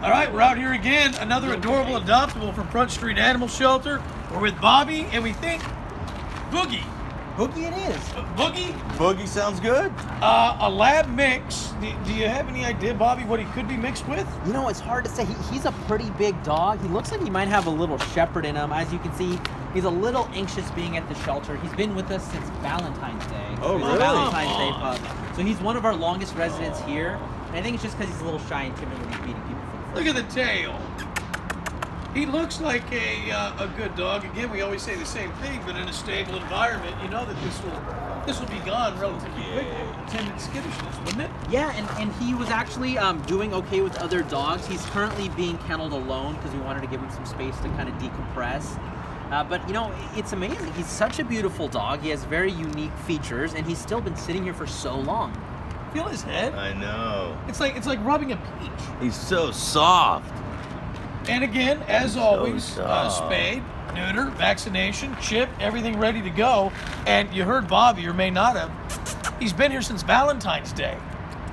All right, we're out here again. Another adorable adoptable from Front Street Animal Shelter. We're with Bobby, and we think Bougie. Bougie it is. Boogie? Boogie sounds good. A lab mix. Do you have any idea, Bobby, what he could be mixed with? You know, it's hard to say. He's a pretty big dog. He looks like he might have a little shepherd in him. As you can see, he's a little anxious being at the shelter. He's been with us since Valentine's Day. Oh, He's really? a Valentine's Day pup. So he's one of our longest residents here. And I think it's just because he's a little shy and timid when he's meeting people for the first Look at the tail. He looks like a good dog. Again, we always say the same thing, but in a stable environment, you know that this will be gone relatively quickly. Timid skittishness, wouldn't it? Yeah, and he was actually doing okay with other dogs. He's currently being kenneled alone because we wanted to give him some space to kind of decompress. But you know, it's amazing. He's such a beautiful dog. He has very unique features, and he's still been sitting here for so long. Feel his head? I know. It's like rubbing a peach. He's so soft. And again, as always, soft. spayed, neuter, vaccination, chip, everything ready to go. And you heard Bobby, or may not have, he's been here since Valentine's Day.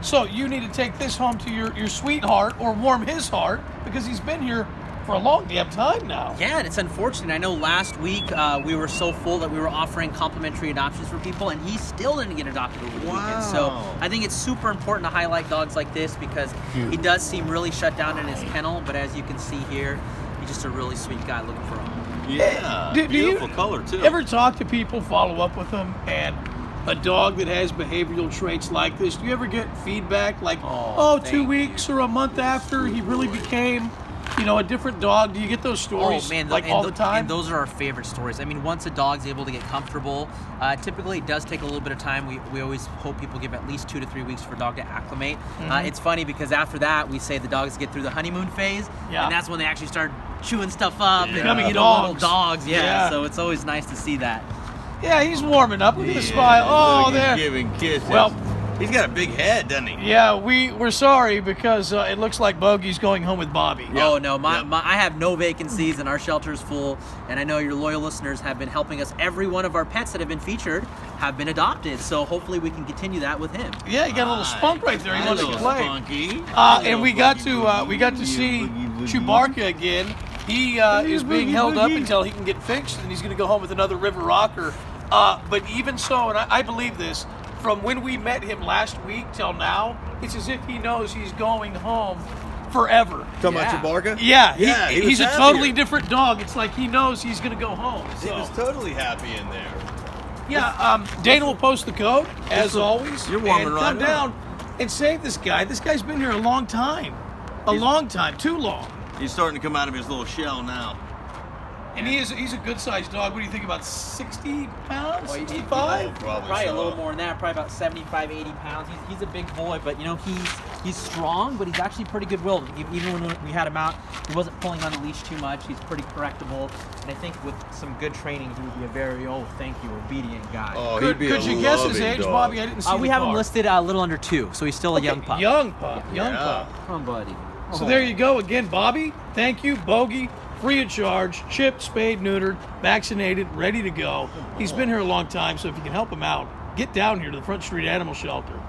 So you need to take this home to your sweetheart or warm his heart because he's been here for a long damn time now. Yeah, and it's unfortunate. I know last week we were so full that we were offering complimentary adoptions for people, and he still didn't get adopted over the weekend. So I think it's super important to highlight dogs like this because he does seem really shut down in his kennel, but as you can see here, he's just a really sweet guy looking for a home. Yeah, Do beautiful you color too. Ever talk to people, follow up with them, and a dog that has behavioral traits like this, do you ever get feedback like, oh 2 weeks or a month after he really became, you know, a different dog? Do you get those stories all the time? And those are our favorite stories. I mean, once a dog's able to get comfortable, typically it does take a little bit of time. We always hope people give at least 2 to 3 weeks for a dog to acclimate. It's funny because after that, we say the dogs get through the honeymoon phase, and that's when they actually start chewing stuff up and Becoming little dogs. Yeah. So it's always nice to see that. Yeah, he's warming up. Look at the smile. Oh, look, there. he's giving kisses. Well, he's got a big head, doesn't he? yeah, we're sorry because it looks like Bogey's going home with Bobby. Oh no, I have no vacancies and our shelter's full, and I know your loyal listeners have been helping us. Every one of our pets that have been featured have been adopted, so hopefully we can continue that with him. Yeah, he got a little spunk right there. He wants to play. Spunky. And we got to see Chewbacca again. He is being held up until he can get fixed, and he's going to go home with another river rocker. But even so, and I believe this, from when we met him last week till now, it's as if he knows he's going home forever. Talking about Chewbacca? Yeah, he was he's a happier. totally different dog. It's like he knows he's going to go home. He So. was totally happy in there. Yeah, Dana will post the code, as always. You're warming and right come up. down and save this guy. This guy's been here a long time. Long time, too long. He's starting to come out of his little shell now. And he's a good-sized dog. What do you think, about 60 pounds, Well, 65? Probably a so. little more than that, probably about 75, 80 pounds. He's a big boy, but you know, he's strong, but he's actually pretty good-willed. Even when we had him out, he wasn't pulling on the leash too much. He's pretty correctable, and I think with some good training, he would be a very, thank you, obedient guy. Oh, Could you guess his age, dog. Bobby? I didn't see We the have him card. listed a little under 2, so he's still a young pup. Young pup, young pup. Come on, buddy. So there you go. Again, Bobby, thank you. Bogey, free of charge, chipped, spayed, neutered, vaccinated, ready to go. He's been here a long time, so if you can help him out, get down here to the Front Street Animal Shelter.